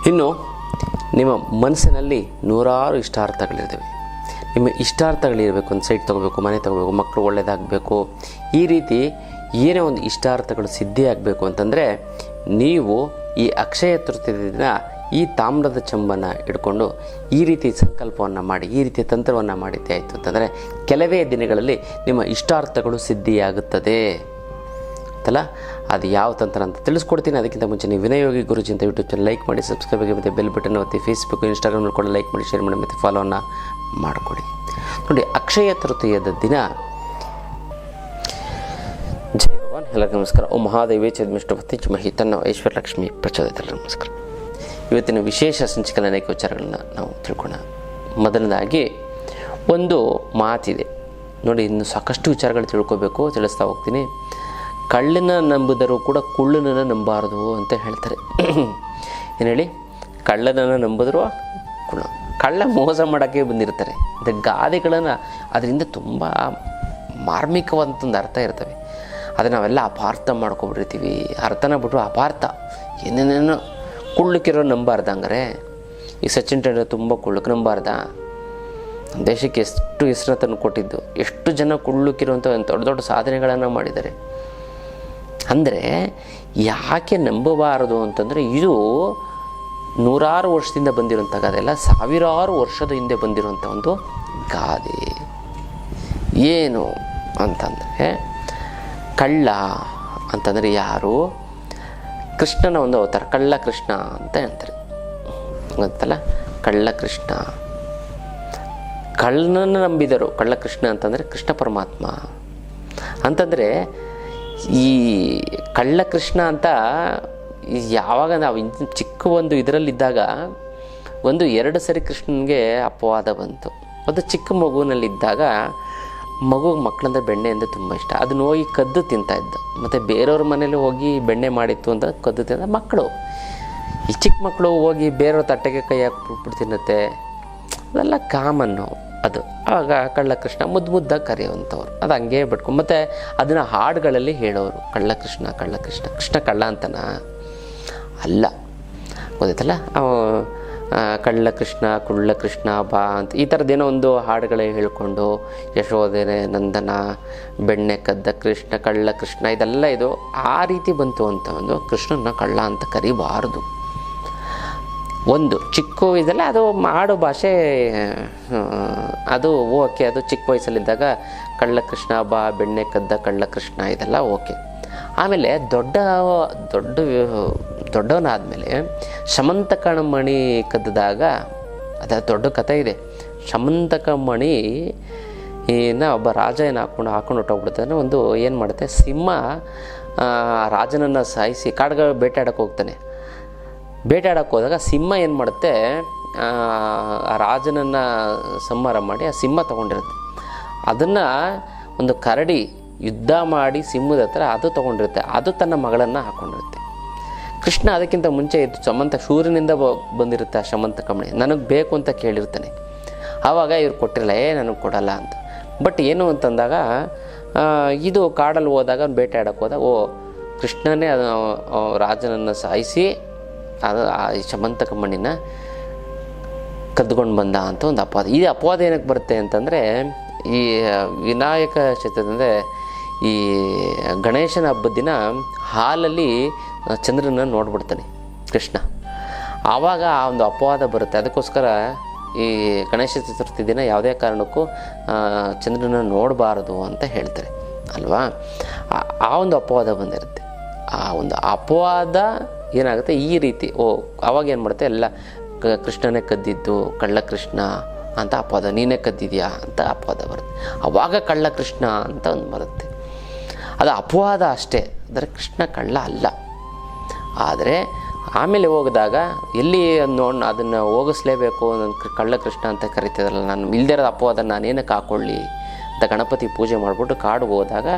ಇನ್ನು ನಿಮ್ಮ ಮನಸ್ಸಿನಲ್ಲಿ ನೂರಾರು ಇಷ್ಟಾರ್ಥಗಳಿರ್ತವೆ. ನಿಮ್ಮ ಇಷ್ಟಾರ್ಥಗಳಿರಬೇಕು, ಒಂದು ಸೈಟ್ ತೊಗೋಬೇಕು, ಮನೆ ತೊಗೋಬೇಕು, ಮಕ್ಕಳು ಒಳ್ಳೆಯದಾಗಬೇಕು, ಈ ರೀತಿ ಏನೇ ಒಂದು ಇಷ್ಟಾರ್ಥಗಳು ಸಿದ್ಧಿ ಆಗಬೇಕು ಅಂತಂದರೆ ನೀವು ಈ ಅಕ್ಷಯ ತೃತೀಯ ದಿನ ಈ ತಾಮ್ರದ ಚೆಂಬನ್ನು ಹಿಡ್ಕೊಂಡು ಈ ರೀತಿ ಸಂಕಲ್ಪವನ್ನು ಮಾಡಿ, ಈ ರೀತಿಯ ತಂತ್ರವನ್ನು ಮಾಡಿದ್ದೆ ಆಯಿತು ಅಂತಂದರೆ ಕೆಲವೇ ದಿನಗಳಲ್ಲಿ ನಿಮ್ಮ ಇಷ್ಟಾರ್ಥಗಳು ಸಿದ್ಧಿಯಾಗುತ್ತದೆ ಅಂತಲ್ಲ. ಅದು ಯಾವ ತಂತ್ರ ಅಂತ ತಿಳಿಸ್ಕೊಡ್ತೀನಿ. ಅದಕ್ಕಿಂತ ಮುಂಚೆ ನೀವು ವಿನಯೋಗಿ ಗುರುಜಿ ಅಂತ ಯೂಟ್ಯೂಬ್ ಚಾನಲ್ ಲೈಕ್ ಮಾಡಿ, ಸಬ್ಸ್ಕ್ರೈಬ್ ಆಗಿ, ಮತ್ತು ಬೆಲ್ ಬಟನ್ ಒತ್ತಿ. ಫೇಸ್ಬುಕ್ ಇನ್ಸ್ಟಾಗ್ರಾಮಲ್ಲಿ ಕೂಡ ಲೈಕ್ ಮಾಡಿ, ಶೇರ್ ಮಾಡಿ, ಮತ್ತು ಫಾಲೋವನ್ನು ಮಾಡಿಕೊಡಿ. ನೋಡಿ, ಅಕ್ಷಯ ತೃತೀಯದ ದಿನ ಜೈ ಭಗವಾನ್, ಎಲ್ಲರಿಗೂ ನಮಸ್ಕಾರ. ಓಂ ಮಹಾದೇವಿ ಚದ್ಮಿಷ್ಟಪತಿ ಮಹಿ ತನ್ನ ಐಶ್ವರ್ಯಲಕ್ಷ್ಮಿ ಪ್ರಚೋದಿತಲ್ಲ ನಮಸ್ಕಾರ. ಇವತ್ತಿನ ವಿಶೇಷ ಸಂಚಿಕೆಯಲ್ಲಿ ಅನೇಕ ವಿಚಾರಗಳನ್ನ ನಾವು ತಿಳ್ಕೊಳ್ಳೋಣ. ಮೊದಲನೇದಾಗಿ ಒಂದು ಮಾತಿದೆ ನೋಡಿ, ಇನ್ನು ಸಾಕಷ್ಟು ವಿಚಾರಗಳು ತಿಳ್ಕೋಬೇಕು, ತಿಳಿಸ್ತಾ ಹೋಗ್ತೀನಿ. ಕಳ್ಳನ ನಂಬಿದರೂ ಕೂಡ ಕುಳ್ಳನನ್ನು ನಂಬಾರದು ಅಂತ ಹೇಳ್ತಾರೆ. ಏನು ಹೇಳಿ? ಕಳ್ಳನನ್ನು ನಂಬಿದ್ರು ಕಳ್ಳ ಮೋಸ ಮಾಡೋಕ್ಕೆ ಬಂದಿರ್ತಾರೆ. ಮತ್ತು ಗಾದೆಗಳನ್ನು ಅದರಿಂದ ತುಂಬ ಮಾರ್ಮಿಕವಾದಂಥದ್ದು ಅರ್ಥ ಇರ್ತವೆ. ಅದನ್ನು ನಾವೆಲ್ಲ ಅಪಾರ್ಥ ಮಾಡ್ಕೊಬಿಟ್ಟಿರ್ತೀವಿ. ಅರ್ಥನ ಬಿಟ್ಟು ಅಪಾರ್ಥ ಏನೇನೇನೋ. ಕುಳ್ಳಕ್ಕಿರೋ ನಂಬಾರ್ದ ಹಂಗಾರೆ? ಈ ಸಚಿನ್ ಟೆಂಡೂಲ್ಕರ್ ತುಂಬ ಕುಳ್ಳಕ್ಕೆ ನಂಬಾರ್ದ? ದೇಶಕ್ಕೆ ಎಷ್ಟು ಹೆಸರನ್ನು ತಂದು ಕೊಟ್ಟಿದ್ದು, ಎಷ್ಟು ಜನ ಕುಳ್ಳಕ್ಕಿರುವಂಥ ದೊಡ್ಡ ದೊಡ್ಡ ಸಾಧನೆಗಳನ್ನು ಮಾಡಿದ್ದಾರೆ. ಅಂದರೆ ಯಾಕೆ ನಂಬಬಾರದು ಅಂತಂದರೆ ಇದು ನೂರಾರು ವರ್ಷದಿಂದ ಬಂದಿರೋಂಥ ಗಾದೆ ಅಲ್ಲ, ಸಾವಿರಾರು ವರ್ಷದ ಹಿಂದೆ ಬಂದಿರುವಂಥ ಒಂದು ಗಾದೆ. ಏನು ಅಂತಂದರೆ, ಕಳ್ಳ ಅಂತಂದರೆ ಯಾರು? ಕೃಷ್ಣನ ಒಂದು ಅವತಾರ, ಕಳ್ಳ ಕೃಷ್ಣ ಅಂತ ಹೇಳ್ತಾರೆ, ಗೊತ್ತಲ್ಲ? ಕಳ್ಳ ಕೃಷ್ಣ, ಕಳ್ಳನನ್ನು ನಂಬಿದರು. ಕಳ್ಳ ಕೃಷ್ಣ ಅಂತಂದರೆ ಕೃಷ್ಣ ಪರಮಾತ್ಮ ಅಂತಂದರೆ ಈ ಕಳ್ಳ ಕೃಷ್ಣ ಅಂತ ಯಾವಾಗ ನಾವು ಚಿಕ್ಕ ಒಂದು ಇದರಲ್ಲಿದ್ದಾಗ ಒಂದು 2 ಸರಿ ಕೃಷ್ಣನಿಗೆ ಅಪವಾದ ಬಂತು. ಅದು ಚಿಕ್ಕ ಮಗುವಿನಲ್ಲಿದ್ದಾಗ ಮಕ್ಕಳಂದ್ರೆ ಬೆಣ್ಣೆ ಅಂದರೆ ತುಂಬ ಇಷ್ಟ. ಅದನ್ನ ಹೋಗಿ ಕದ್ದು ತಿಂತಾಯಿದ್ದ. ಮತ್ತು ಬೇರೆಯವ್ರ ಮನೇಲಿ ಹೋಗಿ ಬೆಣ್ಣೆ ಮಾಡಿತ್ತು ಅಂತ ಕದ್ದು ತಿಂದ ಮಕ್ಕಳು. ಈ ಚಿಕ್ಕ ಮಕ್ಕಳು ಹೋಗಿ ಬೇರೆಯವ್ರ ತಟ್ಟೆಗೆ ಕೈ ಹಾಕ್ಬಿಟ್ಟು ತಿನ್ನುತ್ತೆ, ಅದೆಲ್ಲ ಕಾಮನ್ನು. ಅದು ಆವಾಗ ಕಳ್ಳ ಕೃಷ್ಣ ಮುದ್ದಾಗಿ ಕರೆಯುವಂಥವ್ರು, ಅದು ಹಂಗೆ ಬಿಟ್ಕೊಂಡು ಮತ್ತು ಅದನ್ನು ಹಾಡುಗಳಲ್ಲಿ ಹೇಳೋರು. ಕಳ್ಳ ಕೃಷ್ಣ, ಕಳ್ಳ ಕೃಷ್ಣ, ಕೃಷ್ಣ ಕಳ್ಳ ಅಂತನ ಅಲ್ಲ, ಗೊತ್ತಾಯ್ತಲ್ಲ? ಕಳ್ಳ ಕೃಷ್ಣ, ಕುಳ್ಳ ಕೃಷ್ಣ ಬಾ ಅಂತ ಈ ಥರದ್ದೇನೋ ಒಂದು ಹಾಡುಗಳೇ ಹೇಳ್ಕೊಂಡು ಯಶೋಧನೆ ನಂದನ, ಬೆಣ್ಣೆ ಕದ್ದ ಕೃಷ್ಣ, ಕಳ್ಳ ಕೃಷ್ಣ, ಇದೆಲ್ಲ ಇದು ಆ ರೀತಿ ಬಂತು ಅಂತ ಒಂದು ಕೃಷ್ಣನ ಕಳ್ಳ ಅಂತ ಕರಿಬಾರ್ದು. ಒಂದು ಚಿಕ್ಕ ಇದೆಲ್ಲ ಅದು ಮಾಡು ಭಾಷೆ, ಅದು ಓಕೆ. ಅದು ಚಿಕ್ಕ ವಯಸ್ಸಲ್ಲಿದ್ದಾಗ ಕಳ್ಳ ಕೃಷ್ಣ ಬಾ, ಬೆಣ್ಣೆ ಕದ್ದ ಕಳ್ಳ ಕೃಷ್ಣ, ಇದೆಲ್ಲ ಓಕೆ. ಆಮೇಲೆ ದೊಡ್ಡವನಾದಮೇಲೆ ಶಮಂತಕ ಮಣಿ ಕದ್ದಾಗ, ಅದು ದೊಡ್ಡ ಕಥೆ ಇದೆ. ಶಮಂತಕ ಮಣಿನ ಒಬ್ಬ ರಾಜ ಹಾಕೊಂಡು ಹೊಟ್ಟೋಗ್ಬಿಡ್ತಾನೆ. ಒಂದು ಏನು ಮಾಡುತ್ತೆ, ಸಿಂಹ ರಾಜನನ್ನು ಸಾಯಿಸಿ ಕಾಡುಗಳು ಬೇಟಾಡಕ್ಕೆ ಹೋಗ್ತಾನೆ. ಬೇಟಾಡಕ್ಕೆ ಹೋದಾಗ ಸಿಂಹ ಏನು ಮಾಡುತ್ತೆ, ಆ ರಾಜನನ್ನು ಸಂಹಾರ ಮಾಡಿ ಆ ಸಿಂಹ ತೊಗೊಂಡಿರುತ್ತೆ. ಅದನ್ನು ಒಂದು ಕರಡಿ ಯುದ್ಧ ಮಾಡಿ ಸಿಂಹದ ಹತ್ರ ಅದು ತೊಗೊಂಡಿರುತ್ತೆ. ಅದು ತನ್ನ ಮಗಳನ್ನು ಹಾಕ್ಕೊಂಡಿರುತ್ತೆ. ಕೃಷ್ಣ ಅದಕ್ಕಿಂತ ಮುಂಚೆ ಇದು ಸೂರ್ಯನಿಂದ ಬಂದಿರುತ್ತೆ ಆ ಶಮಂತಕ ಮಣಿ. ನನಗೆ ಬೇಕು ಅಂತ ಕೇಳಿರ್ತಾನೆ. ಆವಾಗ ಇವ್ರು ಕೊಟ್ಟಿರಲ್ಲ, ನನಗೆ ಕೊಡಲ್ಲ ಅಂತ. ಬಟ್ ಏನು ಅಂತಂದಾಗ ಇದು ಕಾಡಲ್ಲಿ ಹೋದಾಗ ಬೇಟೆ ಆಡೋಕ್ಕೆ ಹೋದಾಗ ಕೃಷ್ಣನೇ ಅದು ರಾಜನನ್ನು ಸಾಯಿಸಿ ಅದು ಆ ಶಮಂತಕ ಮಣ್ಣಿನ ಕದ್ಕೊಂಡು ಬಂದ ಅಂತ ಒಂದು ಅಪವಾದ. ಈ ಅಪವಾದ ಏನಕ್ಕೆ ಬರುತ್ತೆ ಅಂತಂದರೆ, ಈ ವಿನಾಯಕ ಚತುರ್ಥಿ, ಈ ಗಣೇಶನ ಹಬ್ಬದ ದಿನ ಹಾಲಲ್ಲಿ ಚಂದ್ರನ ನೋಡ್ಬಿಡ್ತಾನೆ ಕೃಷ್ಣ. ಆವಾಗ ಆ ಒಂದು ಅಪವಾದ ಬರುತ್ತೆ. ಅದಕ್ಕೋಸ್ಕರ ಈ ಗಣೇಶ ಚತುರ್ಥಿ ದಿನ ಯಾವುದೇ ಕಾರಣಕ್ಕೂ ಚಂದ್ರನ ನೋಡಬಾರದು ಅಂತ ಹೇಳ್ತಾರೆ ಅಲ್ವಾ? ಆ ಒಂದು ಅಪವಾದ ಬಂದಿರುತ್ತೆ. ಆ ಒಂದು ಅಪವಾದ ಏನಾಗುತ್ತೆ, ಈ ರೀತಿ ಆವಾಗ ಏನು ಮಾಡುತ್ತೆ, ಎಲ್ಲ ಕೃಷ್ಣನೇ ಕದ್ದಿದ್ದು, ಕಳ್ಳ ಕೃಷ್ಣ ಅಂತ ಅಪವಾದ, ನೀನೇ ಕದ್ದಿದ್ಯಾ ಅಂತ ಅಪವಾದ ಬರುತ್ತೆ. ಆವಾಗ ಕಳ್ಳ ಕೃಷ್ಣ ಅಂತ ಒಂದು ಬರುತ್ತೆ. ಅದು ಅಪವಾದ ಅಷ್ಟೇ, ಅಂದರೆ ಕೃಷ್ಣ ಕಳ್ಳ ಅಲ್ಲ. ಆದರೆ ಆಮೇಲೆ ಹೋಗಿದಾಗ ಎಲ್ಲಿ ಅದನ್ನು ಹೋಗಿಸ್ಲೇಬೇಕು, ನನ್ನ ಕಳ್ಳ ಕೃಷ್ಣ ಅಂತ ಕರಿತಿದ್ರಲ್ಲ, ನಾನು ಇಲ್ದಿರೋ ಅಪವಾದ ನಾನೇನಕ್ಕೆ ಹಾಕ್ಕೊಳ್ಳಿ ಅಂತ ಗಣಪತಿ ಪೂಜೆ ಮಾಡಿಬಿಟ್ಟು ಕಾಡಿಗೆ ಹೋದಾಗ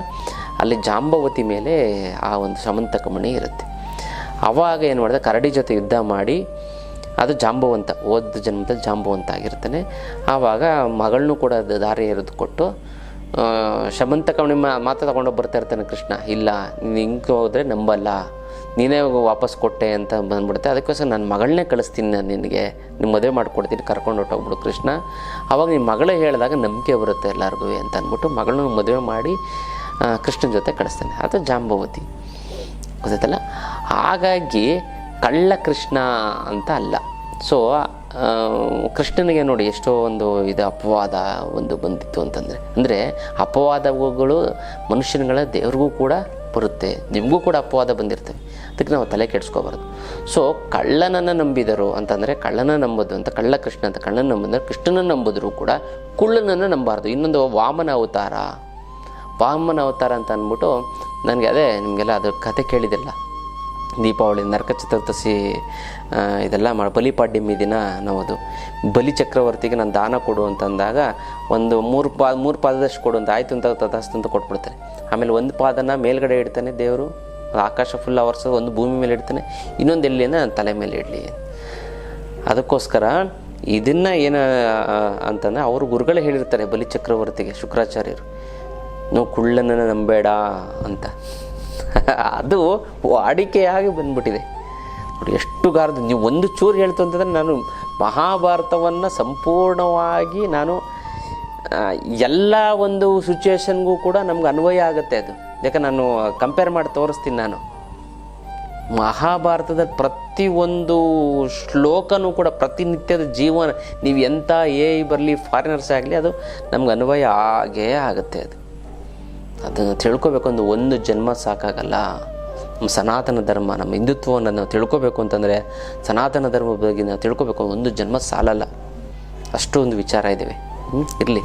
ಅಲ್ಲಿ ಜಾಂಬವತಿ ಮೇಲೆ ಆ ಒಂದು ಶಮಂತಕ ಮಣಿ ಇರುತ್ತೆ. ಆವಾಗ ಏನು ಮಾಡಿದೆ, ಕರಡಿ ಜೊತೆ ಯುದ್ಧ ಮಾಡಿ ಅದು ಜಾಂಬವಂತ, ಹೋದ ಜನ್ಮದಲ್ಲಿ ಜಾಂಬವಂತ ಆಗಿರ್ತಾನೆ. ಆವಾಗ ಮಗಳನ್ನೂ ಕೂಡ ದಾರಿ ಎರೆದು ಕೊಟ್ಟು ಶಮಂತಕ ಮಣಿ ಮಾತ್ರ ತೊಗೊಂಡೋಗಿ ಬರ್ತಾ ಇರ್ತಾನೆ ಕೃಷ್ಣ. ಇಲ್ಲ, ನೀನು ಹಿಂಗೆ ಹೋದರೆ ನಂಬಲ್ಲ, ನೀನೇ ವಾಪಸ್ ಕೊಟ್ಟೆ ಅಂತ ಬಂದ್ಬಿಡುತ್ತೆ. ಅದಕ್ಕೋಸ್ಕರ ನನ್ನ ಮಗಳನ್ನೇ ಕಳಿಸ್ತೀನಿ, ನಾನು ನಿನಗೆ ನಿಮ್ಮ ಮದುವೆ ಮಾಡಿಕೊಡ್ತೀನಿ, ಕರ್ಕೊಂಡು ಹೊಟ್ಟೋಗ್ಬಿಡು ಕೃಷ್ಣ. ಆವಾಗ ನಿಮ್ಮ ಮಗಳೇ ಹೇಳಿದಾಗ ನಂಬಿಕೆ ಬರುತ್ತೆ ಎಲ್ಲರಿಗೂ ಅಂತ ಅಂದ್ಬಿಟ್ಟು ಮಗಳನ್ನ ಮದುವೆ ಮಾಡಿ ಕೃಷ್ಣನ ಜೊತೆ ಕಳಿಸ್ತಾನೆ. ಅದು ಜಾಂಬವತಿ, ಗೊತ್ತಾಯ್ತಲ್ಲ. ಹಾಗಾಗಿ ಕಳ್ಳ ಕೃಷ್ಣ ಅಂತ ಅಲ್ಲ. ಸೊ ಕೃಷ್ಣನಿಗೆ ನೋಡಿ ಎಷ್ಟೋ ಒಂದು ಇದು ಅಪವಾದ ಒಂದು ಬಂದಿತ್ತು ಅಂತಂದರೆ, ಅಂದರೆ ಅಪವಾದಗಳು ಮನುಷ್ಯನುಗಳ ದೇವ್ರಿಗೂ ಕೂಡ ಬರುತ್ತೆ, ನಿಮಗೂ ಕೂಡ ಅಪವಾದ ಬಂದಿರ್ತವೆ. ಅದಕ್ಕೆ ನಾವು ತಲೆ ಕೆಡಿಸ್ಕೋಬಾರ್ದು. ಸೊ ಕಳ್ಳನನ್ನು ನಂಬಿದರು ಅಂತಂದರೆ ಕಳ್ಳನ ನಂಬೋದು ಅಂತ, ಕಳ್ಳ ಕೃಷ್ಣ ಅಂತ ಕಳ್ಳನ ನಂಬಿದ್ರೆ ಕೃಷ್ಣನ ನಂಬಿದ್ರು ಕೂಡ ಕುಳ್ಳನನ್ನು ನಂಬಾರ್ದು. ಇನ್ನೊಂದು ವಾಮನ ಅವತಾರ ಅಂತ ಅಂದ್ಬಿಟ್ಟು ನನಗೆ ಅದೇ ನಿಮಗೆಲ್ಲ ಅದ್ರ ಕತೆ ಕೇಳಿದಿಲ್ಲ. ದೀಪಾವಳಿ ನರಕ ಚತುರ್ದಶಿ ಇದೆಲ್ಲ ಬಲಿಪಾಡ್ಯಮಿ ದಿನ ನಾವು ಅದು ಬಲಿ ಚಕ್ರವರ್ತಿಗೆ ನಾನು ದಾನ ಕೊಡು ಅಂತಂದಾಗ ಒಂದು ಮೂರು ಪಾದದಷ್ಟು ಕೊಡು ಅಂತ, ಆಯಿತು ಅಂತ ತದಾಸ್ತು ಅಂತ ಕೊಟ್ಬಿಡ್ತಾರೆ. ಆಮೇಲೆ ಒಂದು ಪಾದನ ಮೇಲ್ಗಡೆ ಇಡ್ತಾನೆ ದೇವರು, ಆಕಾಶ ಫುಲ್ ಅವರ್ಸೋದು, ಒಂದು ಭೂಮಿ ಮೇಲೆ ಇಡ್ತಾನೆ, ಇನ್ನೊಂದು ಎಲ್ಲಿನ ನನ್ನ ತಲೆ ಮೇಲೆ ಇಡಲಿ. ಅದಕ್ಕೋಸ್ಕರ ಇದನ್ನು ಏನು ಅಂತಂದರೆ ಅವರು ಗುರುಗಳೇ ಹೇಳಿರ್ತಾರೆ ಬಲಿ ಚಕ್ರವರ್ತಿಗೆ, ಶುಕ್ರಾಚಾರ್ಯರು, ನಾವು ಕುಳ್ಳನನ್ನು ನಂಬೇಡ ಅಂತ. ಅದು ವಾಡಿಕೆಯಾಗಿ ಬಂದ್ಬಿಟ್ಟಿದೆ ನೋಡಿ. ಎಷ್ಟು ಗಾರ್ದು ನೀವು ಒಂದು ಚೂರು ಹೇಳ್ತು ಅಂತಂದರೆ, ನಾನು ಮಹಾಭಾರತವನ್ನು ಸಂಪೂರ್ಣವಾಗಿ ನಾನು ಎಲ್ಲ ಒಂದು ಸಿಚುವೇಶನ್ಗೂ ಕೂಡ ನಮ್ಗೆ ಅನ್ವಯ ಆಗುತ್ತೆ ಅದು. ಯಾಕೆ ನಾನು ಕಂಪೇರ್ ಮಾಡಿ ತೋರಿಸ್ತೀನಿ. ನಾನು ಮಹಾಭಾರತದ ಪ್ರತಿಯೊಂದು ಶ್ಲೋಕನೂ ಕೂಡ ಪ್ರತಿನಿತ್ಯದ ಜೀವನ, ನೀವು ಎಂಥ ಬರಲಿ ಫಾರಿನರ್ಸ್ ಆಗಲಿ, ಅದು ನಮ್ಗೆ ಅನ್ವಯ ಆಗೇ ಆಗುತ್ತೆ. ಅದನ್ನು ತಿಳ್ಕೊಬೇಕು ಅಂದ್ರೆ ಒಂದು ಜನ್ಮ ಸಾಕಾಗಲ್ಲ. ನಮ್ಮ ಸನಾತನ ಧರ್ಮ, ನಮ್ಮ ಹಿಂದುತ್ವವನ್ನು ನಾವು ತಿಳ್ಕೊಬೇಕು ಅಂತಂದರೆ, ಸನಾತನ ಧರ್ಮದ ಬಗ್ಗೆ ನಾವು ತಿಳ್ಕೊಬೇಕು, ಒಂದು ಜನ್ಮ ಸಾಲಲ್ಲ. ಅಷ್ಟೊಂದು ವಿಚಾರ ಇದ್ದಾವೆ. ಇರಲಿ,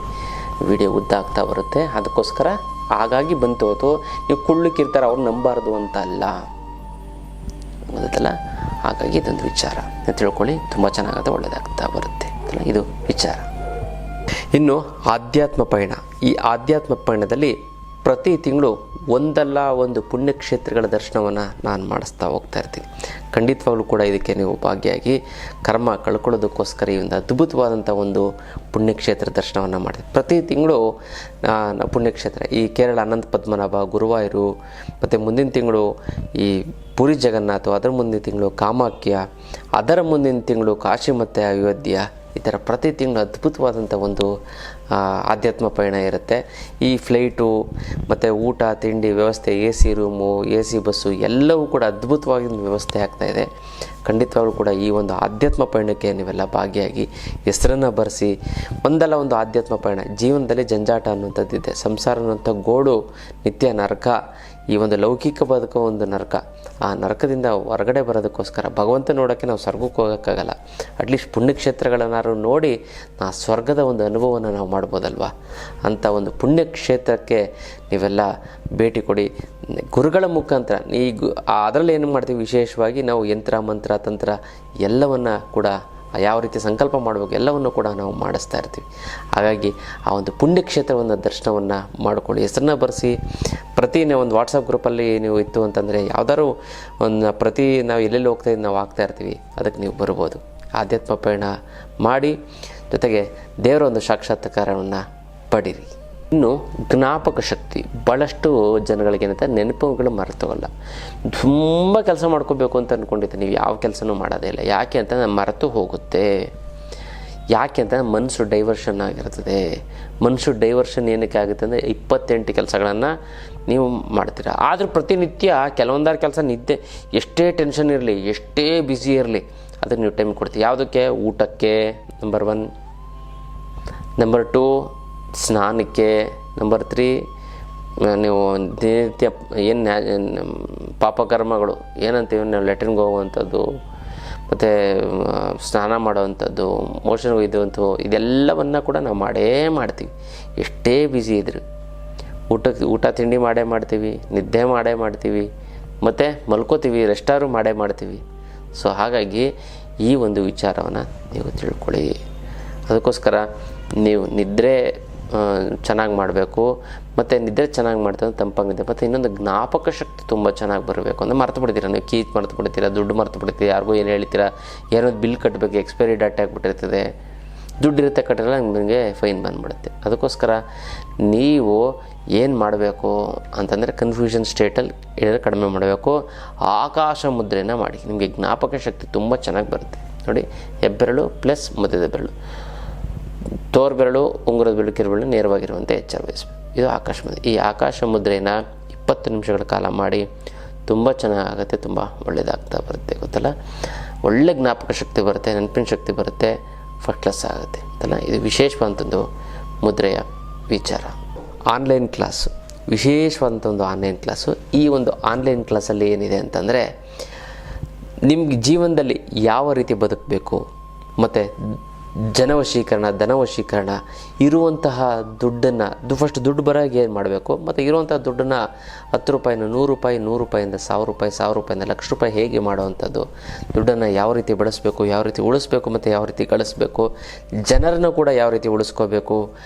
ವಿಡಿಯೋ ಉದ್ದ ಆಗ್ತಾ ಬರುತ್ತೆ. ಅದಕ್ಕೋಸ್ಕರ ಹಾಗಾಗಿ ಬಂತು. ಅಥವಾ ನೀವು ಕುಳ್ಳಕ್ಕಿರ್ತಾರೆ ಅವ್ರು ನಂಬಾರ್ದು ಅಂತ ಅಲ್ಲ, ಗೊತ್ತಲ್ಲ. ಹಾಗಾಗಿ ಇದೊಂದು ವಿಚಾರ ತಿಳ್ಕೊಳ್ಳಿ, ತುಂಬ ಚೆನ್ನಾಗತ್ತೆ, ಒಳ್ಳೆಯದಾಗ್ತಾ ಬರುತ್ತೆ. ಇದು ವಿಚಾರ. ಇನ್ನು ಆಧ್ಯಾತ್ಮ ಪಯಣ. ಈ ಆಧ್ಯಾತ್ಮ ಪಯಣದಲ್ಲಿ ಪ್ರತಿ ತಿಂಗಳು ಒಂದಲ್ಲ ಒಂದು ಪುಣ್ಯಕ್ಷೇತ್ರಗಳ ದರ್ಶನವನ್ನು ನಾನು ಮಾಡಿಸ್ತಾ ಹೋಗ್ತಾ ಇರ್ತೀನಿ. ಖಂಡಿತವಾಗ್ಲೂ ಕೂಡ ಇದಕ್ಕೆ ನೀವು ಭಾಗಿಯಾಗಿ ಕರ್ಮ ಕಳ್ಕೊಳ್ಳೋದಕ್ಕೋಸ್ಕರ ಈ ಒಂದು ಅದ್ಭುತವಾದಂಥ ಒಂದು ಪುಣ್ಯಕ್ಷೇತ್ರ ದರ್ಶನವನ್ನು ಮಾಡ್ತೀವಿ. ಪ್ರತಿ ತಿಂಗಳು ಪುಣ್ಯಕ್ಷೇತ್ರ, ಈ ಕೇರಳ ಅನಂತ ಪದ್ಮನಾಭ, ಗುರುವಾಯೂರು, ಮತ್ತು ಮುಂದಿನ ತಿಂಗಳು ಈ ಪುರಿ ಜಗನ್ನಾಥ, ಅದರ ಮುಂದಿನ ತಿಂಗಳು ಕಾಮಾಖ್ಯ, ಅದರ ಮುಂದಿನ ತಿಂಗಳು ಕಾಶಿ ಮತ್ತು ಅಯೋಧ್ಯ. ಈ ಥರ ಪ್ರತಿ ತಿಂಗಳು ಅದ್ಭುತವಾದಂಥ ಒಂದು ಆಧ್ಯಾತ್ಮ ಪಯಣ ಇರುತ್ತೆ. ಈ ಫ್ಲೈಟು ಮತ್ತು ಊಟ ತಿಂಡಿ ವ್ಯವಸ್ಥೆ, A C room, A C bus ಎಲ್ಲವೂ ಕೂಡ ಅದ್ಭುತವಾಗಿ ವ್ಯವಸ್ಥೆ ಆಗ್ತಾಯಿದೆ. ಖಂಡಿತವಾಗ್ಲೂ ಕೂಡ ಈ ಒಂದು ಆಧ್ಯಾತ್ಮ ಪಯಣಕ್ಕೆ ನೀವೆಲ್ಲ ಭಾಗಿಯಾಗಿ ಹೆಸರನ್ನು ಬರೆಸಿ ಒಂದಲ್ಲ ಒಂದು ಆಧ್ಯಾತ್ಮ ಪಯಣ. ಜೀವನದಲ್ಲಿ ಜಂಜಾಟ ಅನ್ನುವಂಥದ್ದಿದೆ, ಸಂಸಾರ ಅನ್ನುವಂಥ ಗೋಡು ನಿತ್ಯ ನರಕ, ಈ ಒಂದು ಲೌಕಿಕ ಬದುಕೋ ಒಂದು ನರಕ. ಆ ನರಕದಿಂದ ಹೊರಗಡೆ ಬರೋದಕ್ಕೋಸ್ಕರ ಭಗವಂತ ನೋಡೋಕ್ಕೆ ನಾವು ಸ್ವರ್ಗಕ್ಕೆ ಹೋಗೋಕ್ಕಾಗಲ್ಲ, ಅಟ್ಲೀಸ್ಟ್ ಪುಣ್ಯಕ್ಷೇತ್ರಗಳನ್ನಾರು ನೋಡಿ ಆ ಸ್ವರ್ಗದ ಒಂದು ಅನುಭವವನ್ನು ನಾವು ಮಾಡ್ಬೋದಲ್ವ. ಅಂಥ ಒಂದು ಪುಣ್ಯಕ್ಷೇತ್ರಕ್ಕೆ ನೀವೆಲ್ಲ ಭೇಟಿ ಕೊಡಿ ಗುರುಗಳ ಮುಖಾಂತರ. ಅದರಲ್ಲಿ ಏನು ಮಾಡ್ತೀವಿ, ವಿಶೇಷವಾಗಿ ನಾವು ಯಂತ್ರ ಮಂತ್ರ ತಂತ್ರ ಎಲ್ಲವನ್ನು ಕೂಡ ಯಾವ ರೀತಿ ಸಂಕಲ್ಪ ಮಾಡಬೇಕು ಎಲ್ಲವನ್ನು ಕೂಡ ನಾವು ಮಾಡಿಸ್ತಾ ಇರ್ತೀವಿ. ಹಾಗಾಗಿ ಆ ಒಂದು ಪುಣ್ಯಕ್ಷೇತ್ರವನ್ನು ದರ್ಶನವನ್ನು ಮಾಡಿಕೊಳ್ಳಿ, ಹೆಸರನ್ನ ಬರೆಸಿ. ಒಂದು ವಾಟ್ಸಪ್ ಗ್ರೂಪಲ್ಲಿ ನೀವು ಇತ್ತು ಅಂತಂದರೆ ಯಾವುದಾದ್ರು ಒಂದು ನಾವು ಎಲ್ಲೆಲ್ಲಿ ಹೋಗ್ತಾಯಿದ್ದು ನಾವು ಆಗ್ತಾ ಇರ್ತೀವಿ, ಅದಕ್ಕೆ ನೀವು ಬರ್ಬೋದು. ಆಧ್ಯಾತ್ಮ ಪಯಣ ಮಾಡಿ, ಜೊತೆಗೆ ದೇವರ ಒಂದು ಸಾಕ್ಷಾತ್ಕಾರವನ್ನು ಪಡೀರಿ. ಇನ್ನು ಜ್ಞಾಪಕ ಶಕ್ತಿ ಭಾಳಷ್ಟು ಜನಗಳಿಗೆ ಏನಂತ ನೆನಪುಗಳು ಮರೆತೋಗಲ್ಲ. ತುಂಬ ಕೆಲಸ ಮಾಡ್ಕೋಬೇಕು ಅಂತ ಅಂದ್ಕೊಂಡಿದ್ದೆ, ನೀವು ಯಾವ ಕೆಲಸನೂ ಮಾಡೋದೇ ಇಲ್ಲ. ಯಾಕೆ ಅಂತ ಮರೆತು ಹೋಗುತ್ತೆ. ಯಾಕೆ ಅಂತ ಮನಸ್ಸು ಡೈವರ್ಷನ್ ಆಗಿರ್ತದೆ. ಮನಸ್ಸು ಡೈವರ್ಷನ್ ಏನಕ್ಕೆ ಆಗುತ್ತೆ ಅಂದರೆ 28 ಕೆಲಸಗಳನ್ನು ನೀವು ಮಾಡ್ತೀರಾ. ಆದರೂ ಪ್ರತಿನಿತ್ಯ ಕೆಲವೊಂದಾರು ಕೆಲಸ ನಿದ್ದೆ, ಎಷ್ಟೇ ಟೆನ್ಷನ್ ಇರಲಿ, ಎಷ್ಟೇ ಬ್ಯುಸಿ ಇರಲಿ, ಅದಕ್ಕೆ ನೀವು ಟೈಮ್ ಕೊಡ್ತೀವಿ. ಯಾವುದಕ್ಕೆ? ಊಟಕ್ಕೆ ನಂಬರ್ 1, ನಂಬರ್ 2 ಸ್ನಾನಕ್ಕೆ, ನಂಬರ್ 3 ನೀವು ದಿನನಿತ್ಯ ಏನು ಪಾಪಕರ್ಮಗಳು ಏನಂತೀವಿ ನಾವು, ಲೆಟ್ರಿನ್ಗೆ ಹೋಗುವಂಥದ್ದು, ಮತ್ತು ಸ್ನಾನ ಮಾಡೋವಂಥದ್ದು, ಮೋಷನ್ಗೆ ಒಯ್ಯುವಂಥದ್ದು, ಇದೆಲ್ಲವನ್ನು ಕೂಡ ನಾವು ಮಾಡೇ ಮಾಡ್ತೀವಿ. ಎಷ್ಟೇ ಬ್ಯುಸಿ ಇದ್ರು ಊಟ ತಿಂಡಿ ಮಾಡೇ ಮಾಡ್ತೀವಿ, ನಿದ್ದೆ ಮಾಡೇ ಮಾಡ್ತೀವಿ, ಮತ್ತು ಮಲ್ಕೋತೀವಿ, ರೆಸ್ಟಾರು ಮಾಡೇ ಮಾಡ್ತೀವಿ. ಸೊ ಹಾಗಾಗಿ ಈ ಒಂದು ವಿಚಾರವನ್ನು ನೀವು ತಿಳ್ಕೊಳ್ಳಿ. ಅದಕ್ಕೋಸ್ಕರ ನೀವು ನಿದ್ರೆ ಚೆನ್ನಾಗಿ ಮಾಡಬೇಕು. ಮತ್ತು ನಿದ್ರೆ ಚೆನ್ನಾಗಿ ಮಾಡ್ತಾರೆ ತಂಪಾಗಿದೆ. ಮತ್ತು ಇನ್ನೊಂದು ಜ್ಞಾಪಕ ಶಕ್ತಿ ತುಂಬ ಚೆನ್ನಾಗಿ ಬರಬೇಕು. ಅಂದರೆ ಮರ್ತು ಬಿಡ್ತೀರ, ನೀವು ಕೀ ಮರ್ತು ಬಿಡ್ತೀರಾ, ದುಡ್ಡು ಮರ್ತು ಬಿಡ್ತೀರಾ, ಯಾರಿಗೂ ಏನು ಹೇಳ್ತೀರಾ, ಏನೋ ಬಿಲ್ ಕಟ್ಟಬೇಕು, ಎಕ್ಸ್ಪೈರಿ ಡೇಟ್ ಆಗಿಬಿಟ್ಟಿರ್ತದೆ, ದುಡ್ಡಿರುತ್ತೆ ಕಟ್ಟಿರಲ್ಲ ನಿಮಗೆ ಫೈನ್ ಬಂದುಬಿಡುತ್ತೆ. ಅದಕ್ಕೋಸ್ಕರ ನೀವು ಏನು ಮಾಡಬೇಕು ಅಂತಂದರೆ ಕನ್ಫ್ಯೂಷನ್ ಸ್ಟೇಟಲ್ಲಿ ಹೇಳಿದ್ರೆ ಕಡಿಮೆ ಮಾಡಬೇಕು. ಆಕಾಶ ಮುದ್ರೆನ ಮಾಡಿ, ನಿಮಗೆ ಜ್ಞಾಪಕ ಶಕ್ತಿ ತುಂಬ ಚೆನ್ನಾಗಿ ಬರುತ್ತೆ. ನೋಡಿ, ಹೆಬ್ಬೆರಳು ಪ್ಲಸ್ ಮಧ್ಯದ ಬೆರಳು, ತೋರು ಬೆರಳು, ಉಂಗುರದ ಬೆರಳು, ಕಿರುಬೆರಳು ನೇರವಾಗಿರುವಂತೆ ಎಚ್ಚರ ವಹಿಸಬೇಕು. ಇದು ಆಕಾಶ ಮುದ್ರೆ. ಈ ಆಕಾಶ ಮುದ್ರೆನ 20 ನಿಮಿಷಗಳ ಕಾಲ ಮಾಡಿ, ತುಂಬ ಚೆನ್ನಾಗುತ್ತೆ, ತುಂಬ ಒಳ್ಳೆಯದಾಗ್ತಾ ಬರುತ್ತೆ. ಗೊತ್ತಲ್ಲ, ಒಳ್ಳೆ ಜ್ಞಾಪಕ ಶಕ್ತಿ ಬರುತ್ತೆ, ನೆನಪಿನ ಶಕ್ತಿ ಬರುತ್ತೆ, ಫಸ್ಟ್ ಕ್ಲಾಸ್ ಆಗುತ್ತೆ ಅಂತಲ್ಲ. ಇದು ವಿಶೇಷವಾದಂಥದ್ದು ಮುದ್ರೆಯ ವಿಚಾರ. ಆನ್ಲೈನ್ ಕ್ಲಾಸು, ವಿಶೇಷವಾದಂಥ ಒಂದು ಆನ್ಲೈನ್ ಕ್ಲಾಸು. ಈ ಒಂದು ಆನ್ಲೈನ್ ಕ್ಲಾಸಲ್ಲಿ ಏನಿದೆ ಅಂತಂದರೆ, ನಿಮ್ಗೆ ಜೀವನದಲ್ಲಿ ಯಾವ ರೀತಿ ಬದುಕಬೇಕು, ಮತ್ತು ಜನವಶೀಕರಣ, ಧನವಶೀಕರಣ, ಇರುವಂತಹ ದುಡ್ಡನ್ನು ಫಸ್ಟ್ ದುಡ್ಡು ಬರೋಗೆ ಏನು ಮಾಡಬೇಕು, ಮತ್ತು ಇರುವಂಥ ದುಡ್ಡನ್ನು 10 ರೂಪಾಯಿನ 100 ರೂಪಾಯಿ, 100 ರೂಪಾಯಿಂದ 1000 ರೂಪಾಯಿ, 1000 ರೂಪಾಯಿಂದ 1,00,000 ರೂಪಾಯಿ ಹೇಗೆ ಮಾಡುವಂಥದ್ದು, ದುಡ್ಡನ್ನು ಯಾವ ರೀತಿ ಬಳಸಬೇಕು, ಯಾವ ರೀತಿ ಉಳಿಸ್ಬೇಕು, ಮತ್ತು ಯಾವ ರೀತಿ ಗಳಿಸ್ಬೇಕು, ಜನರನ್ನು ಕೂಡ ಯಾವ ರೀತಿ ಉಳಿಸ್ಕೋಬೇಕು,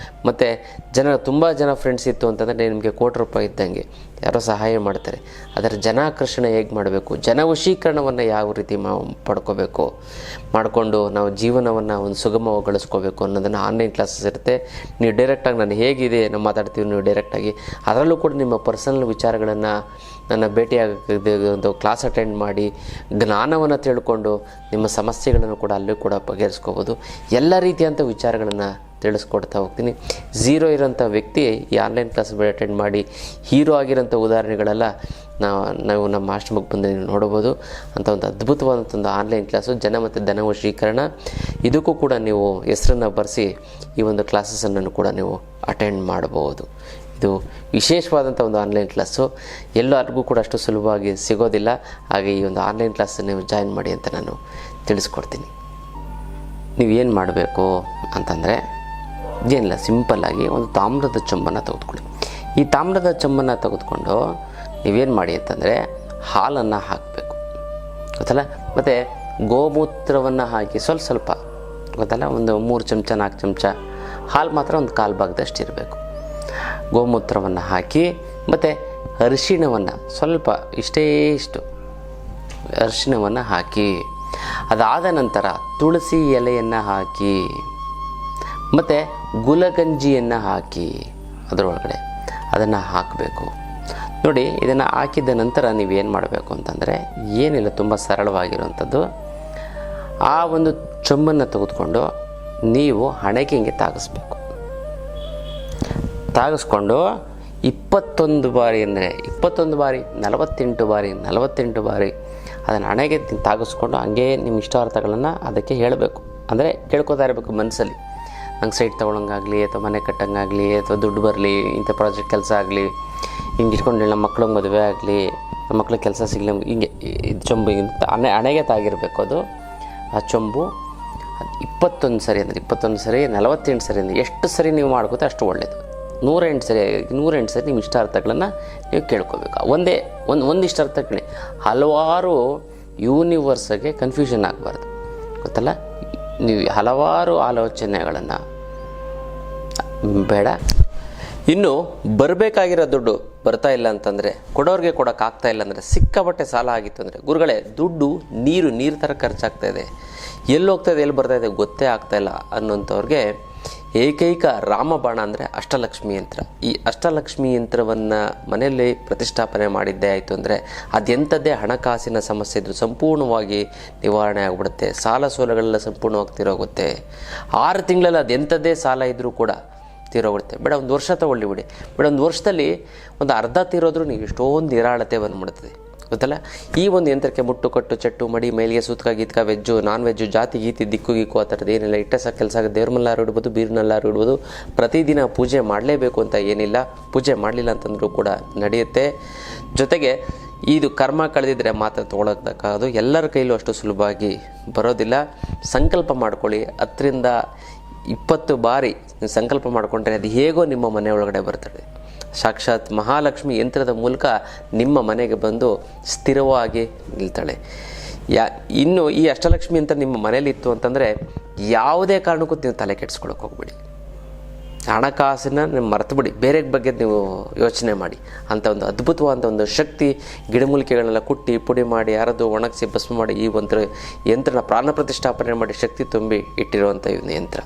ಮತ್ತು ತುಂಬ ಜನ ಫ್ರೆಂಡ್ಸ್ ಇತ್ತು ಅಂತಂದರೆ ನಿಮಗೆ ಕೋಟಿ ರೂಪಾಯಿ ಇದ್ದಂಗೆ ಯಾರೋ ಸಹಾಯ ಮಾಡ್ತಾರೆ. ಅದರ ಜನಾಕರ್ಷಣೆ ಹೇಗೆ ಮಾಡಬೇಕು, ಜನವಶೀಕರಣವನ್ನು ಯಾವ ರೀತಿ ಮಾಡಿಕೊಂಡು ನಾವು ಜೀವನವನ್ನು ಒಂದು ಸುಗಮಗೊಳಿಸ್ಕೋಬೇಕು ಅನ್ನೋದನ್ನು ಆನ್ಲೈನ್ ಕ್ಲಾಸಸ್ ಇರುತ್ತೆ. ನೀವು ಡೈರೆಕ್ಟಾಗಿ ನಾನು ಹೇಗಿದೆ ನಾವು ಮಾತಾಡ್ತೀವಿ, ನೀವು ಡೈರೆಕ್ಟಾಗಿ ಅದರಲ್ಲೂ ಕೂಡ ನಿಮ್ಮ ಪರ್ಸನಲ್ ವಿಚಾರಗಳನ್ನು ನನ್ನ ಭೇಟಿಯಾಗದೆ ಒಂದು ಕ್ಲಾಸ್ ಅಟೆಂಡ್ ಮಾಡಿ ಜ್ಞಾನವನ್ನು ತಿಳ್ಕೊಂಡು ನಿಮ್ಮ ಸಮಸ್ಯೆಗಳನ್ನು ಕೂಡ ಅಲ್ಲೂ ಕೂಡ ಬಗೆಹರಿಸ್ಕೋಬೋದು. ಎಲ್ಲ ರೀತಿಯಂಥ ವಿಚಾರಗಳನ್ನು ತಿಳಿಸ್ಕೊಡ್ತಾ ಹೋಗ್ತೀನಿ. ಝೀರೋ ಇರೋಂಥ ವ್ಯಕ್ತಿ ಈ ಆನ್ಲೈನ್ ಕ್ಲಾಸ್ ಅಟೆಂಡ್ ಮಾಡಿ ಹೀರೋ ಆಗಿರೋಂಥ ಉದಾಹರಣೆಗಳೆಲ್ಲ ನಾವು ನಮ್ಮ ಆಶ್ರಮಕ್ಕೆ ಬಂದು ನೀವು ನೋಡ್ಬೋದು. ಅಂಥ ಒಂದು ಅದ್ಭುತವಾದಂಥ ಒಂದು ಆನ್ಲೈನ್ ಕ್ಲಾಸು ಜನ ಮತ್ತು ಧನವಶೀಕರಣ. ಇದಕ್ಕೂ ಕೂಡ ನೀವು ಹೆಸರನ್ನು ಬರೆಸಿ ಈ ಒಂದು ಕ್ಲಾಸಸನ್ನು ಕೂಡ ನೀವು ಅಟೆಂಡ್ ಮಾಡಬಹುದು. ಇದು ವಿಶೇಷವಾದಂಥ ಒಂದು ಆನ್ಲೈನ್ ಕ್ಲಾಸು, ಎಲ್ಲರಿಗೂ ಕೂಡ ಅಷ್ಟು ಸುಲಭವಾಗಿ ಸಿಗೋದಿಲ್ಲ. ಹಾಗೆ ಈ ಒಂದು ಆನ್ಲೈನ್ ಕ್ಲಾಸನ್ನು ನೀವು ಜಾಯಿನ್ ಮಾಡಿ ಅಂತ ನಾನು ತಿಳಿಸ್ಕೊಡ್ತೀನಿ. ನೀವೇನು ಮಾಡಬೇಕು ಅಂತಂದರೆ ಏನಿಲ್ಲ, ಸಿಂಪಲ್ಲಾಗಿ ಒಂದು ತಾಮ್ರದ ಚೊಂಬನ್ನು ತೆಗೆದುಕೊಳ್ಳಿ. ಈ ತಾಮ್ರದ ಚೊಂಬನ್ನು ತೆಗೆದುಕೊಂಡು ನೀವೇನು ಮಾಡಿ ಅಂತಂದರೆ ಹಾಲನ್ನು ಹಾಕಬೇಕು, ಗೊತ್ತಲ್ಲ, ಮತ್ತು ಗೋಮೂತ್ರವನ್ನು ಹಾಕಿ ಸ್ವಲ್ಪ ಗೊತ್ತಲ್ಲ, ಒಂದು 3 ಚಮಚ 4 ಚಮಚ ಹಾಲು ಮಾತ್ರ ಒಂದು 1/4 ಭಾಗದಷ್ಟು ಇರಬೇಕು. ಗೋಮೂತ್ರವನ್ನು ಹಾಕಿ ಮತ್ತು ಅರಿಶಿಣವನ್ನು ಸ್ವಲ್ಪ ಇಷ್ಟು ಅರಿಶಿಣವನ್ನು ಹಾಕಿ, ಅದಾದ ನಂತರ ತುಳಸಿ ಎಲೆಯನ್ನು ಹಾಕಿ ಮತ್ತು ಗುಲಗಂಜಿಯನ್ನು ಹಾಕಿ ಅದರೊಳಗಡೆ ಅದನ್ನು ಹಾಕಬೇಕು. ನೋಡಿ, ಇದನ್ನು ಹಾಕಿದ ನಂತರ ನೀವೇನು ಮಾಡಬೇಕು ಅಂತಂದರೆ ಏನಿಲ್ಲ, ತುಂಬ ಸರಳವಾಗಿರುವಂಥದ್ದು. ಆ ಒಂದು ಚೊಂಬನ್ನು ತೆಗೆದುಕೊಂಡು ನೀವು ಹಣೆಗೆ ಹಿಂಗೆ ತಾಗಿಸ್ಬೇಕು. ತಾಗಿಸ್ಕೊಂಡು 21 ಬಾರಿ ಅಂದರೆ 21 ಬಾರಿ 48 ಬಾರಿ ಅದನ್ನು ಹಣೆಗೆ ತಾಗಿಸ್ಕೊಂಡು ಹಂಗೆ ನಿಮ್ಮ ಇಷ್ಟಾರ್ಥಗಳನ್ನು ಅದಕ್ಕೆ ಹೇಳಬೇಕು. ಅಂದರೆ ಕೇಳ್ಕೊತಾ ಇರಬೇಕು ಮನಸ್ಸಲ್ಲಿ, ನಂಗೆ ಸೈಟ್ ತೊಗೊಳಂಗಾಗಲಿ, ಅಥವಾ ಮನೆ ಕಟ್ಟಂಗಾಗಲಿ, ಅಥವಾ ದುಡ್ಡು ಬರಲಿ, ಇಂಥ ಪ್ರಾಜೆಕ್ಟ್ ಕೆಲಸ ಆಗಲಿ, ಹಿಂಗೆ ಇಟ್ಕೊಂಡು ನಮ್ಮ ಮಕ್ಳಿಗೆ ಮದುವೆ ಆಗಲಿ, ನಮ್ಮ ಮಕ್ಳಿಗೆ ಕೆಲಸ ಸಿಗಲಿ, ಹಿಂಗೆ ಇದು ಚೊಂಬು ಹಣೆಗೆ ತಾಗಿರಬೇಕು. ಅದು ಆ ಚೊಂಬು 21 ಸರಿ ಅಂದರೆ 21 ಸರಿ, 48 ಸರಿ ಅಂದರೆ ಎಷ್ಟು ಸರಿ ನೀವು ಮಾಡ್ಕೋತೆ ಅಷ್ಟು ಒಳ್ಳೆಯದು. 108 ಸರಿ ನಿಮ್ಮ ಇಷ್ಟಾರ್ಥಗಳನ್ನು ನೀವು ಕೇಳ್ಕೋಬೇಕು. ಒಂದು ಇಷ್ಟಾರ್ಥ ಕೇಳಿ, ಹಲವಾರು ಯೂನಿವರ್ಸ್ಗೆ ಕನ್ಫ್ಯೂಷನ್ ಆಗಬಾರ್ದು, ಗೊತ್ತಲ್ಲ. ನೀವು ಹಲವಾರು ಆಲೋಚನೆಗಳನ್ನು ಬೇಡ. ಇನ್ನು ಬರಬೇಕಾಗಿರೋ ದುಡ್ಡು ಬರ್ತಾ ಇಲ್ಲ ಅಂತಂದರೆ, ಕೊಡೋರಿಗೆ ಕೊಡೋಕ್ಕಾಗ್ತಾ ಇಲ್ಲ ಅಂದರೆ, ಸಿಕ್ಕಾಪಟ್ಟೆ ಸಾಲ ಆಗಿತ್ತು ಅಂದರೆ, ಗುರುಗಳೇ ದುಡ್ಡು ನೀರು ಥರ ಖರ್ಚಾಗ್ತಾ ಇದೆ, ಎಲ್ಲಿ ಹೋಗ್ತಾ ಇದೆ ಎಲ್ಲಿ ಬರ್ತಾ ಇದೆ ಗೊತ್ತೇ ಆಗ್ತಾಯಿಲ್ಲ ಅನ್ನೋಂಥವ್ರಿಗೆ ಏಕೈಕ ರಾಮಬಾಣ ಅಂದರೆ ಅಷ್ಟಲಕ್ಷ್ಮಿ ಯಂತ್ರ. ಈ ಅಷ್ಟಲಕ್ಷ್ಮಿ ಯಂತ್ರವನ್ನು ಮನೆಯಲ್ಲಿ ಪ್ರತಿಷ್ಠಾಪನೆ ಮಾಡಿದ್ದೇ ಆಯಿತು ಅಂದರೆ ಅದೆಂಥದ್ದೇ ಹಣಕಾಸಿನ ಸಮಸ್ಯೆ ಇದ್ದರೂ ಸಂಪೂರ್ಣವಾಗಿ ನಿವಾರಣೆ ಆಗಿಬಿಡುತ್ತೆ. ಸಾಲ ಸೋಲಗಳೆಲ್ಲ ಸಂಪೂರ್ಣವಾಗಿ ತೀರೋಗುತ್ತೆ. 6 ತಿಂಗಳಲ್ಲಿ ಅದೆಂಥದ್ದೇ ಸಾಲ ಇದ್ದರೂ ಕೂಡ ತೀರೋಗುತ್ತೆ. ಬೇಡ 1 ವರ್ಷ ತೊಗೊಳ್ಳಿ ಬಿಡಿ, ಬೇಡ 1 ವರ್ಷದಲ್ಲಿ ಒಂದು ಅರ್ಧ ತೀರೋದ್ರೂ ನೀವು ಎಷ್ಟೊಂದು ನಿರಾಳತೆ ಬಂದುಬಿಡ್ತದೆ, ಗೊತ್ತಲ್ಲ. ಈ ಒಂದು ಯಂತ್ರಕ್ಕೆ ಮುಟ್ಟು ಕಟ್ಟು ಚಟ್ಟು ಮಡಿ ಮೇಲಿಗೆ ಸೂತ್ಕ ಗೀತ್ಕ ವೆಜ್ಜು ನಾನ್ ವೆಜ್ಜು ಜಾತಿ ಗೀತಿ ದಿಕ್ಕು ಗೀಕು ಆ ಥರದ್ದು ಏನಿಲ್ಲ. ಇಟ್ಟ ಕೆಲಸ ದೇವ್ರ ಮಲ್ಲಾರು ಇಡ್ಬೋದು, ಬೀರ್ನಲ್ಲಾರು ಇಡ್ಬೋದು. ಪ್ರತಿದಿನ ಪೂಜೆ ಮಾಡಲೇಬೇಕು ಅಂತ ಏನಿಲ್ಲ, ಪೂಜೆ ಮಾಡಲಿಲ್ಲ ಅಂತಂದ್ರೂ ಕೂಡ ನಡೆಯುತ್ತೆ. ಜೊತೆಗೆ ಇದು ಕರ್ಮ ಕಳೆದಿದ್ರೆ ಮಾತ್ರ ತೊಗೊಳಕ್ಕಾಗೋದು, ಎಲ್ಲರ ಕೈಲೂ ಅಷ್ಟು ಸುಲಭವಾಗಿ ಬರೋದಿಲ್ಲ. ಸಂಕಲ್ಪ ಮಾಡ್ಕೊಳ್ಳಿ, 10 ರಿಂದ 20 ಬಾರಿ ಸಂಕಲ್ಪ ಮಾಡಿಕೊಂಡ್ರೆ ಅದು ಹೇಗೋ ನಿಮ್ಮ ಮನೆ ಒಳಗಡೆ ಬರ್ತದೆ. ಸಾಕ್ಷಾತ್ ಮಹಾಲಕ್ಷ್ಮಿ ಯಂತ್ರದ ಮೂಲಕ ನಿಮ್ಮ ಮನೆಗೆ ಬಂದು ಸ್ಥಿರವಾಗಿ ನಿಲ್ತಾಳೆ. ಇನ್ನು ಈ ಅಷ್ಟಲಕ್ಷ್ಮಿ ಯಂತ್ರ ನಿಮ್ಮ ಮನೇಲಿ ಇತ್ತು ಅಂತಂದರೆ ಯಾವುದೇ ಕಾರಣಕ್ಕೂ ನೀವು ತಲೆ ಕೆಡಿಸ್ಕೊಳಕ್ಕೆ ಹೋಗ್ಬೇಡಿ. ಹಣಕಾಸಿನ ನೀವು ಮರೆತು ಬಿಡಿ, ಬೇರೆ ಬಗ್ಗೆ ನೀವು ಯೋಚನೆ ಮಾಡಿ. ಅಂಥ ಒಂದು ಅದ್ಭುತವಾದ ಒಂದು ಶಕ್ತಿ ಗಿಡಮೂಲಿಕೆಗಳನ್ನೆಲ್ಲ ಕುಟ್ಟಿ ಪುಡಿ ಮಾಡಿ ಅರೆದು ಒಣಗಿಸಿ ಭಸ್ಮ ಮಾಡಿ ಈ ಒಂದು ಯಂತ್ರನ ಪ್ರಾಣ ಪ್ರತಿಷ್ಠಾಪನೆ ಮಾಡಿ ಶಕ್ತಿ ತುಂಬಿ ಇಟ್ಟಿರುವಂಥ ಒಂದು ಯಂತ್ರ.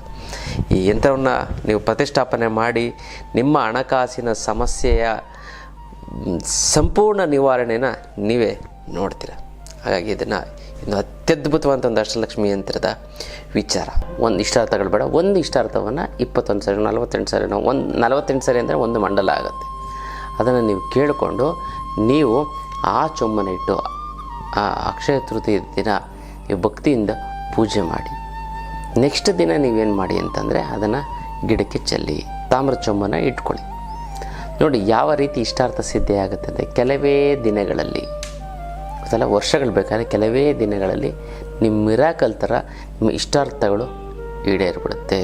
ಈ ಯಂತ್ರವನ್ನು ನೀವು ಪ್ರತಿಷ್ಠಾಪನೆ ಮಾಡಿ ನಿಮ್ಮ ಹಣಕಾಸಿನ ಸಮಸ್ಯೆಯ ಸಂಪೂರ್ಣ ನಿವಾರಣೆನ ನೀವೇ ನೋಡ್ತೀರ. ಹಾಗಾಗಿ ಇದನ್ನು ಇನ್ನು ಅತ್ಯದ್ಭುತವಾದಂಥ ಒಂದು ಅಷ್ಟಲಕ್ಷ್ಮಿ ಯಂತ್ರದ ವಿಚಾರ. ಒಂದು ಇಷ್ಟಾರ್ಥಗಳು ಬೇಡ, ಒಂದು ಇಷ್ಟಾರ್ಥವನ್ನು 21 ಸರಿ 48 ಸರಿ ಒಂದು 48 ಸರಿ ಅಂದರೆ ಒಂದು ಮಂಡಲ ಆಗುತ್ತೆ. ಅದನ್ನು ನೀವು ಕೇಳಿಕೊಂಡು ನೀವು ಆ ಚೊಂಬನ ಇಟ್ಟು ಆ ಅಕ್ಷಯ ತೃತೀಯ ದಿನ ನೀವು ಭಕ್ತಿಯಿಂದ ಪೂಜೆ ಮಾಡಿ. ನೆಕ್ಸ್ಟ್ ದಿನ ನೀವೇನು ಮಾಡಿ ಅಂತಂದರೆ ಅದನ್ನು ಗಿಡಕ್ಕೆ ಚೆಲ್ಲಿ ತಾಮ್ರ ಚೊಂಬನ ಇಟ್ಕೊಳ್ಳಿ. ನೋಡಿ ಯಾವ ರೀತಿ ಇಷ್ಟಾರ್ಥ ಸಿದ್ಧಿ ಆಗುತ್ತೆ ಅಂದರೆ ಕೆಲವೇ ದಿನಗಳಲ್ಲಿ, ಗೊತ್ತಲ್ಲ, ವರ್ಷಗಳು ಬೇಕಾದರೆ ಕೆಲವೇ ದಿನಗಳಲ್ಲಿ ನಿಮ್ಮ ಮಿರಾಕಲ್ ಥರ ನಿಮ್ಮ ಇಷ್ಟಾರ್ಥಗಳು ಈಡೇರಿಬಿಡುತ್ತೆ,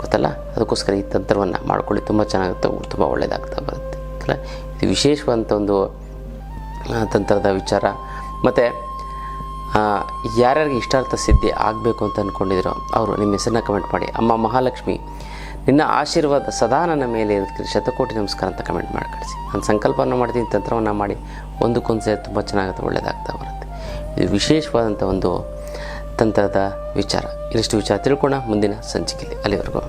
ಗೊತ್ತಲ್ಲ. ಅದಕ್ಕೋಸ್ಕರ ಈ ತಂತ್ರವನ್ನು ಮಾಡ್ಕೊಳ್ಳಿ, ತುಂಬ ಚೆನ್ನಾಗುತ್ತೆ, ತುಂಬ ಒಳ್ಳೆಯದಾಗ್ತಾ ಬರುತ್ತೆ ಅಲ್ಲ. ಇದು ವಿಶೇಷವಾದಂಥ ಒಂದು ತಂತ್ರದ ವಿಚಾರ. ಮತ್ತು ಯಾರ್ಯಾರಿಗೆ ಇಷ್ಟಾರ್ಥ ಸಿದ್ಧಿ ಆಗಬೇಕು ಅಂತ ಅಂದ್ಕೊಂಡಿದ್ದೀರೋ ಅವರು ನಿಮ್ಮ ಹೆಸರನ್ನ ಕಮೆಂಟ್ ಮಾಡಿ. ಅಮ್ಮ ಮಹಾಲಕ್ಷ್ಮಿ ನಿನ್ನ ಆಶೀರ್ವಾದ ಸದಾ ನನ್ನ ಮೇಲೆ ಇರುತ್ತೆ, ಶತಕೋಟಿ ನಮಸ್ಕಾರ ಅಂತ ಕಮೆಂಟ್ ಮಾಡಿ ಕಳಿಸಿ. ನಾನು ಸಂಕಲ್ಪವನ್ನು ಮಾಡ್ತೀನಿ, ತಂತ್ರವನ್ನು ಮಾಡಿ ಒಂದಕ್ಕೊಂದು ಸೇರಿ ತುಂಬ ಚೆನ್ನಾಗುತ್ತೆ, ಒಳ್ಳೆಯದಾಗ್ತಾ ಬರುತ್ತೆ. ಇದು ವಿಶೇಷವಾದಂಥ ಒಂದು ತಂತ್ರದ ವಿಚಾರ. ಇಷ್ಟು ವಿಚಾರ ತಿಳ್ಕೊಳ್ಳೋಣ ಮುಂದಿನ ಸಂಚಿಕೆಯಲ್ಲಿ. ಅಲ್ಲಿವರೆಗೂ